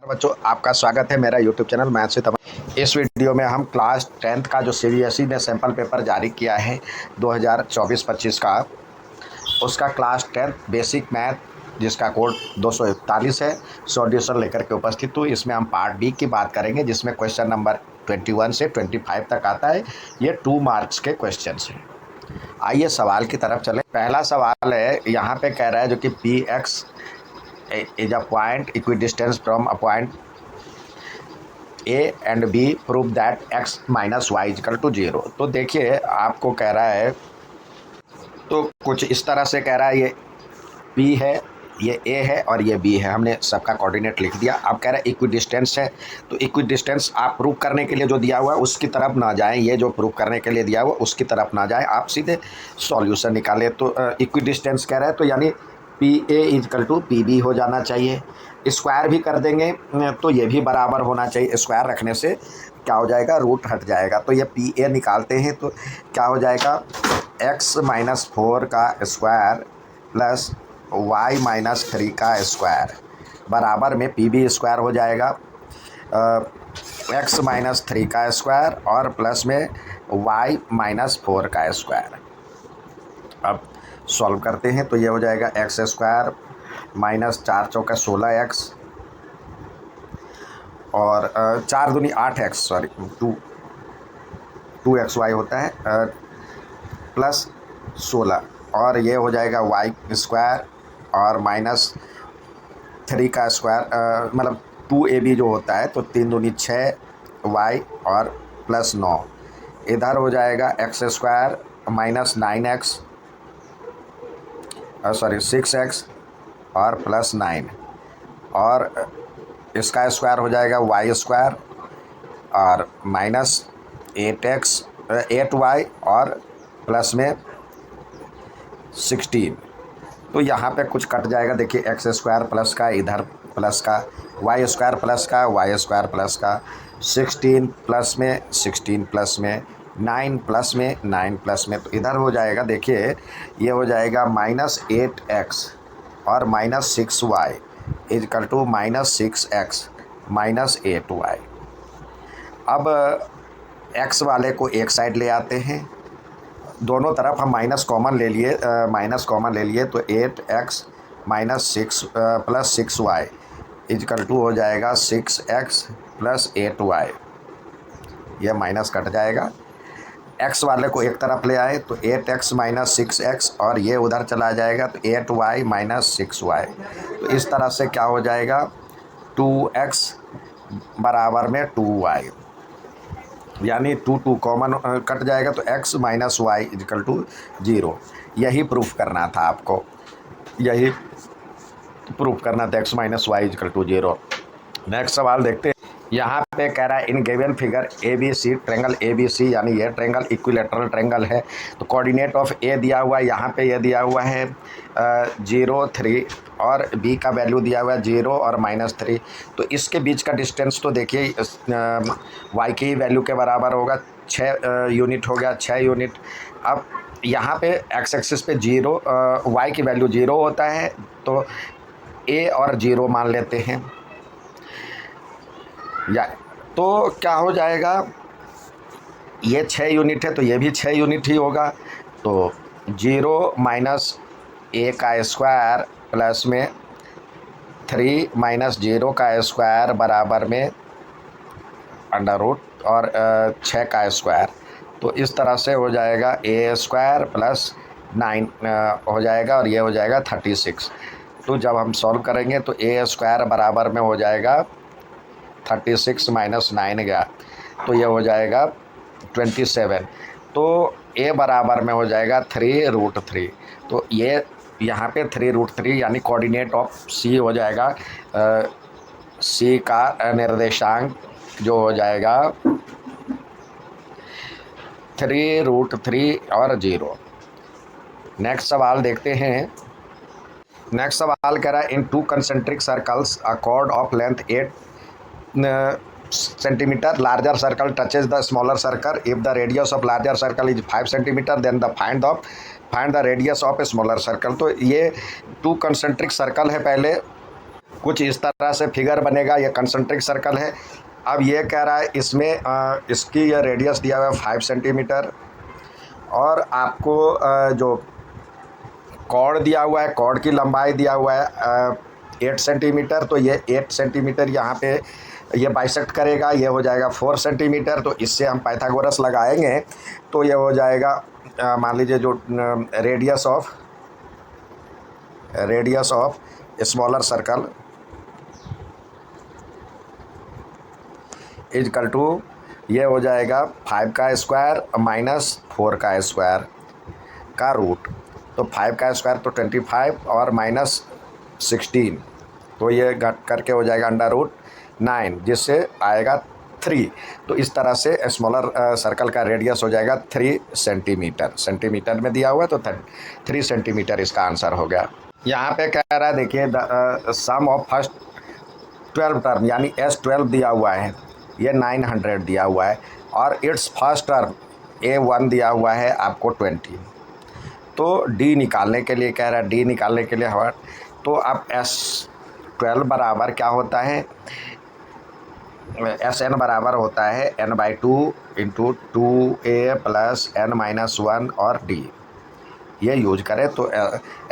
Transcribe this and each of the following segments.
बच्चों, आपका स्वागत है मेरा यूट्यूब चैनल मैथ्स विद अमन। इस वीडियो में हम क्लास 10th का जो सीबीएसई ने सैम्पल पेपर जारी किया है 2024-25 का, उसका क्लास 10th बेसिक मैथ जिसका कोड 241 है, सॉल्यूशन लेकर के उपस्थित हूँ। इसमें हम पार्ट बी की बात करेंगे जिसमें क्वेश्चन नंबर 21 से 25 तक आता है। ये 2 मार्क्स के क्वेश्चन हैं। आइए सवाल की तरफ चलें। पहला सवाल है, यहाँ पे कह रहा है जो कि P X is a point equidistance from a point A and B, prove that X minus Y equal to 0। तो देखिए, आपको कह रहा है तो कुछ इस तरह से कह रहा है, ये पी है, ये ए है और ये बी है। हमने सबका कोऑर्डिनेट लिख दिया। अब कह रहा है इक्वी डिस्टेंस है, तो इक्वी डिस्टेंस आप प्रूव करने के लिए जो दिया हुआ है उसकी तरफ ना जाएं। ये जो प्रूव करने के लिए दिया हुआ उसकी तरफ ना जाएं, आप सीधे सॉल्यूशन निकालें। तो इक्वी डिस्टेंस कह रहा है तो यानी P A equal to P B हो जाना चाहिए। स्क्वायर भी कर देंगे तो ये भी बराबर होना चाहिए। स्क्वायर रखने से क्या हो जाएगा, रूट हट जाएगा। तो ये पी ए निकालते हैं तो क्या हो जाएगा, x-4 का स्क्वायर प्लस y-3 का स्क्वायर बराबर में पी बी स्क्वायर हो जाएगा x-3 का स्क्वायर और प्लस में y-4 का स्क्वायर। अब सॉल्व करते हैं तो ये हो जाएगा एक्स स्क्वायर माइनस 4 चौका 16x और 4 दूनी 8x, सॉरी 2xy होता है प्लस 16 और ये हो जाएगा वाई स्क्वायर और माइनस 3 का स्क्वायर, मतलब 2ab जो होता है तो 3 दूनी 6y और प्लस 9। इधर हो जाएगा x square minus 9x, sorry 6x और प्लस 9 और इसका स्क्वायर हो जाएगा वाई स्क्वायर और माइनस 8y और प्लस में 16। तो यहाँ पे कुछ कट जाएगा। देखिए, एक्स स्क्वायर प्लस का, इधर प्लस का, वाई स्क्वायर प्लस का, वाई स्क्वायर प्लस का, 16 प्लस में 16 प्लस में 9 प्लस में 9 प्लस में, तो इधर हो जाएगा। देखिए, ये हो जाएगा -8x और -6y is equal to -6x minus 8y। अब x वाले को एक साइड ले आते हैं, दोनों तरफ हम माइनस कॉमन ले लिए तो 8x minus 6 plus 6y is equal to हो जाएगा 6x प्लस 8y। यह माइनस कट जाएगा। x वाले को एक तरफ ले आए तो 8x माइनस 6x और ये उधर चला जाएगा तो 8y माइनस 6y। तो इस तरह से क्या हो जाएगा, 2x बराबर में 2y, यानी 2 कॉमन कट जाएगा तो x minus Y equal to 0। यही प्रूफ करना था आपको, यही प्रूफ करना था, x minus Y equal to 0। Next सवाल देखते हैं। यहाँ पे कह रहा है in given figure A B C, triangle A B C यानी ये ट्रेंगल इक्विलेटरल ट्रेंगल है। तो कोऑर्डिनेट ऑफ ए दिया हुआ है, यहाँ पे ये दिया हुआ है 0 3 और बी का वैल्यू दिया हुआ है 0 और -3। तो इसके बीच का डिस्टेंस तो देखिए वाई की वैल्यू के बराबर होगा, 6 यूनिट हो गया, 6 यूनिट। अब यहाँ पे एक्स एक्सिस पे 0, वाई की वैल्यू 0 होता है तो ए और 0 मान लेते हैं। या तो क्या हो जाएगा, ये 6 यूनिट है तो ये भी 6 यूनिट ही होगा। तो 0 माइनस ए का स्क्वायर प्लस में 3 माइनस 0 का स्क्वायर बराबर में अंडर रूट और 6 का स्क्वायर। तो इस तरह से हो जाएगा ए स्क्वायर प्लस 9 हो जाएगा और ये हो जाएगा 36। तो जब हम सॉल्व करेंगे तो ए स्क्वायर बराबर में हो जाएगा 36 माइनस 9 गया तो ये हो जाएगा 27। तो ए बराबर में हो जाएगा 3√3। तो ये यहाँ पे 3√3 यानी कोऑर्डिनेट ऑफ सी हो जाएगा, सी का निर्देशांक जो हो जाएगा 3√3 और 0। नेक्स्ट सवाल देखते हैं। नेक्स्ट सवाल कह रहा है इन 2 concentric circles a cord of length 8 centimeter larger circle touches the smaller circle. If the radius of larger circle is 5 centimeter, then find the radius of a smaller circle. तो ये 2 concentric circle है। पहले कुछ इस तरह से figure बनेगा। ये कंसंट्रिक सर्कल है। अब ये कह रहा है इसमें इसकी यह रेडियस दिया हुआ है 5 सेंटीमीटर, और आपको जो कॉर्ड दिया हुआ है, कॉर्ड की लंबाई दिया हुआ है 8 सेंटीमीटर। तो ये 8 सेंटीमीटर यहाँ पे ये बाइसेक्ट करेगा, ये हो जाएगा 4 सेंटीमीटर। तो इससे हम पाइथागोरस लगाएंगे तो ये हो जाएगा मान लीजिए जो radius of smaller circle equal to ये हो जाएगा 5 का स्क्वायर माइनस 4 का स्क्वायर का रूट। तो 5 का स्क्वायर तो 25 और माइनस 16, तो ये घट करके हो जाएगा √9, जिससे आएगा 3। तो इस तरह से स्मॉलर सर्कल का रेडियस हो जाएगा 3 सेंटीमीटर। सेंटीमीटर में दिया हुआ है तो 3 सेंटीमीटर इसका आंसर हो गया। यहाँ पे कह रहा है देखिए सम ऑफ फर्स्ट 12 टर्म यानी S12 दिया हुआ है, ये 900 दिया हुआ है, और इट्स फर्स्ट टर्म A1 दिया हुआ है आपको 20। तो D निकालने के लिए कह रहा है, D निकालने के लिए हमारा तो अब S12 बराबर क्या होता है, Sn बराबर होता है n/2 into 2a plus n-1 और D। ये यूज करें तो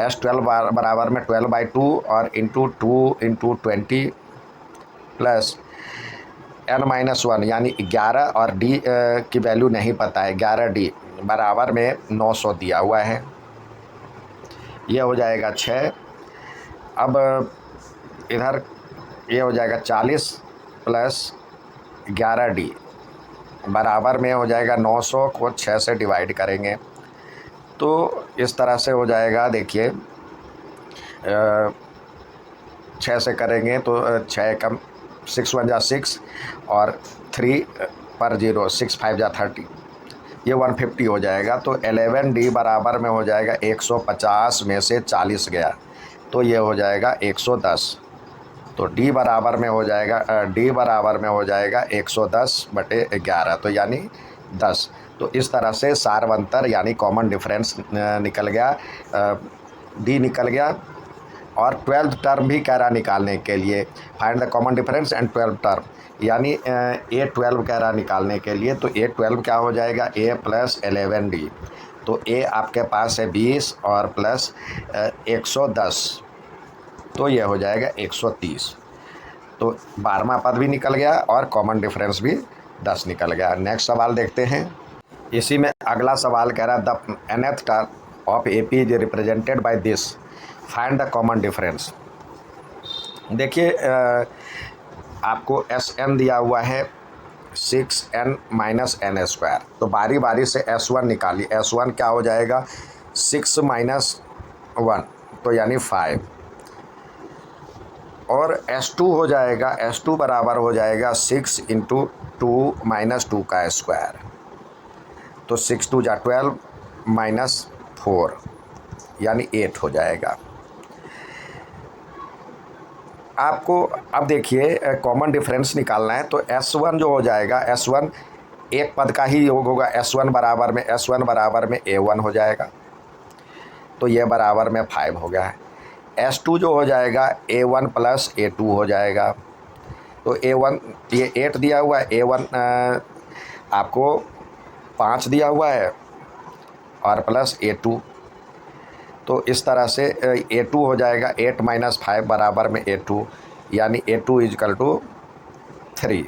S12 बराबर में 12/2 और इंटू 2 इंटू 20 प्लस n-1 यानी 11, और D की वैल्यू नहीं पता है, 11D बराबर में 900 दिया हुआ है। ये हो जाएगा 6। अब इधर ये हो जाएगा 40 प्लस 11D बराबर में हो जाएगा 900 को 6 से डिवाइड करेंगे तो इस तरह से हो जाएगा। देखिए 6 से करेंगे तो 6 कम 6 1 जा 6 और 3 पर 0 6 5 जा 30, ये 150 हो जाएगा। तो 11D बराबर में हो जाएगा 150 में से 40 गया तो ये हो जाएगा 110। तो D बराबर में हो जाएगा 110/11, तो यानी 10। तो इस तरह से सार्वंतर यानी कॉमन डिफरेंस निकल गया, D निकल गया। और 12th टर्म भी कह रहा निकालने के लिए, find the common difference and 12th term, यानी A12 कह रहा निकालने के लिए। तो A12 क्या हो जाएगा, A प्लस 11D। तो A आपके पास है 20 और प्लस 110, तो ये हो जाएगा 130। तो 12वां पद भी निकल गया और कॉमन डिफरेंस भी 10 निकल गया। नेक्स्ट सवाल देखते हैं। इसी में अगला सवाल कह रहा है the nth term of AP is represented by this, find the common difference. देखिए आपको Sn दिया हुआ है 6n माइनस n²। तो बारी बारी से S1 निकालिए। S1 क्या हो जाएगा 6 माइनस 1, तो यानी 5, और S2 हो जाएगा, S2 बराबर हो जाएगा 6 इंटू 2 माइनस 2 का स्क्वायर। तो 6 2 जा 12 माइनस 4 यानी 8 हो जाएगा। आपको अब देखिए कॉमन डिफरेंस निकालना है तो S1 जो हो जाएगा, S1 एक पद का ही योग होगा। S1 बराबर में A1 हो जाएगा, तो ये बराबर में 5 हो गया है। S2 जो हो जाएगा A1 प्लस A2 हो जाएगा। तो A1 ये 8 दिया हुआ है, A1 आपको 5 दिया हुआ है और प्लस A2। तो इस तरह से A2 हो जाएगा 8 माइनस 5 बराबर में A2, यानी A2 इजकल टू 3।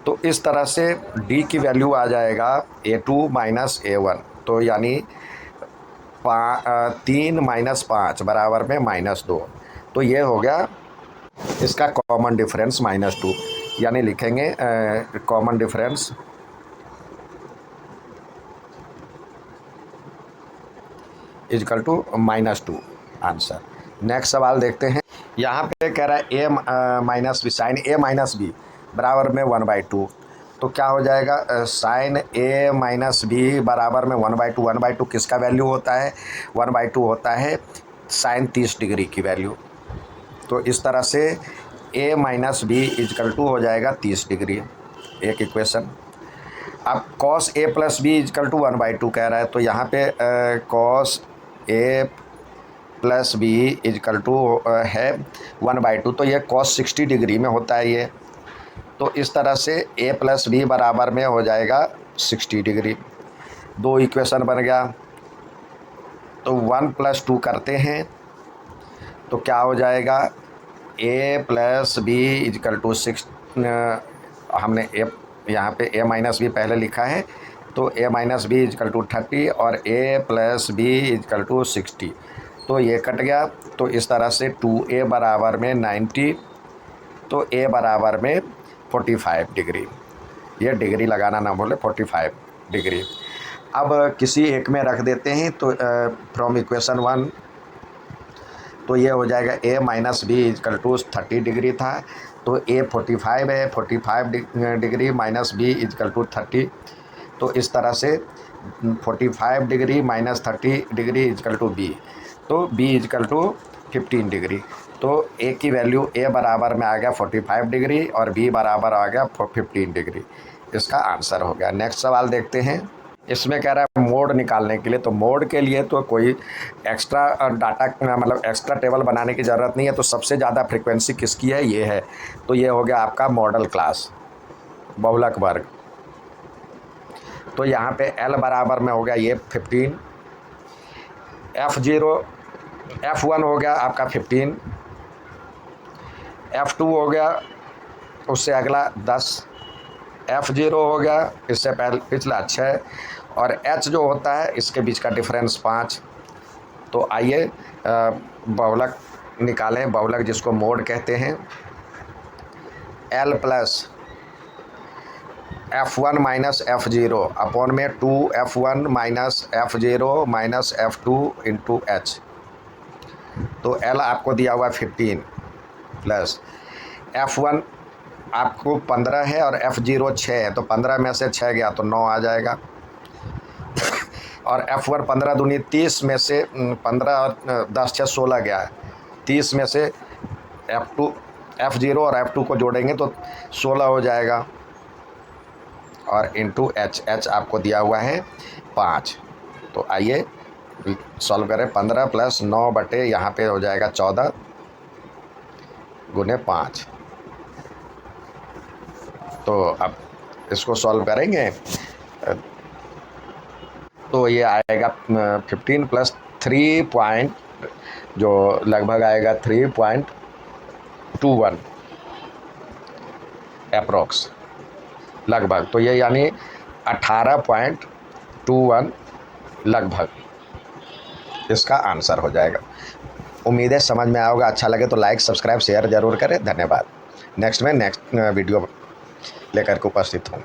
तो इस तरह से D की वैल्यू आ जाएगा A2 माइनस A1, तो यानी 3 माइनस 5 बराबर में -2। तो ये हो गया इसका कॉमन डिफरेंस -2, यानी लिखेंगे common difference equal to -2 answer. Next सवाल देखते हैं। यहाँ पे कह रहा है A minus B, sine A minus B बराबर में 1/2। तो क्या हो जाएगा साइन A माइनस बी बराबर में 1/2। 1/2 किसका वैल्यू होता है, 1/2 होता है साइन 30 डिग्री की वैल्यू। तो इस तरह से A minus B equal to हो जाएगा 30 डिग्री, एक इक्वेशन। अब cos A plus B equal to 1/2 कह रहा है, तो यहाँ पे cos A plus B equal to है 1/2, तो ये cos 60 डिग्री में होता है ये। तो इस तरह से a प्लस बी बराबर में हो जाएगा 60 डिग्री। दो इक्वेशन बन गया। तो 1 + 2 करते हैं तो क्या हो जाएगा, a plus B equal to 6, हमने a यहाँ पे a माइनस बी पहले लिखा है, तो a minus B equal to 30 और a plus B equal to 60। तो ये कट गया। तो इस तरह से 2a बराबर में 90, तो a बराबर में 45 डिग्री। ये डिग्री लगाना ना भूले, 45 डिग्री। अब किसी एक में रख देते हैं तो फ्रॉम इक्वेशन 1, तो ये हो जाएगा a minus B equal to 30 degree था, तो a 45 है, 45 degree minus B equal to 30। तो इस तरह से 45 degree minus 30 degree equal to b, तो b इजकल टू 15 डिग्री। तो a की वैल्यू a बराबर में आ गया 45 डिग्री और b बराबर आ गया 15 डिग्री। इसका आंसर हो गया। नेक्स्ट सवाल देखते हैं। इसमें कह रहा है मोड निकालने के लिए, तो मोड के लिए तो कोई एक्स्ट्रा डाटा मतलब एक्स्ट्रा टेबल बनाने की ज़रूरत नहीं है। तो सबसे ज़्यादा फ्रीक्वेंसी किसकी है, ये है। तो ये हो गया आपका मॉडल क्लास बहुलक वर्ग। तो यहाँ पे L बराबर में हो गया ये 15, F1 हो गया आपका 15, F2 हो गया उससे अगला 10, F0 हो गया इससे पहले पिछला 6, और H जो होता है इसके बीच का डिफरेंस 5। तो आइए बहुलक निकालें, बहुलक जिसको मोड कहते हैं। L plus F1 minus F0 upon में 2F1 minus F0 minus F2 into H। तो L आपको दिया हुआ 15 प्लस F1 आपको 15 है और F0 6 है, तो 15 में से 6 गया तो 9 आ जाएगा। और F1 15 दूनी 30 में से 15 और 10 6 16 गया है, 30 में से F0 और F2 को जोड़ेंगे तो 16 हो जाएगा। और इंटू H आपको दिया हुआ है 5। तो आइए सॉल्व करें। 15 प्लस 9 बटे यहाँ पे हो जाएगा 14 गुने 5। तो अब इसको सॉल्व करेंगे तो ये आएगा 15 प्लस 3 पॉइंट जो लगभग आएगा 3.21 अप्रोक्स लगभग। तो ये यानी 18.21 लगभग इसका आंसर हो जाएगा। उम्मीद है समझ में आओगे। अच्छा लगे तो लाइक सब्सक्राइब शेयर ज़रूर करें। धन्यवाद। नेक्स्ट वीडियो लेकर के उपस्थित हूँ।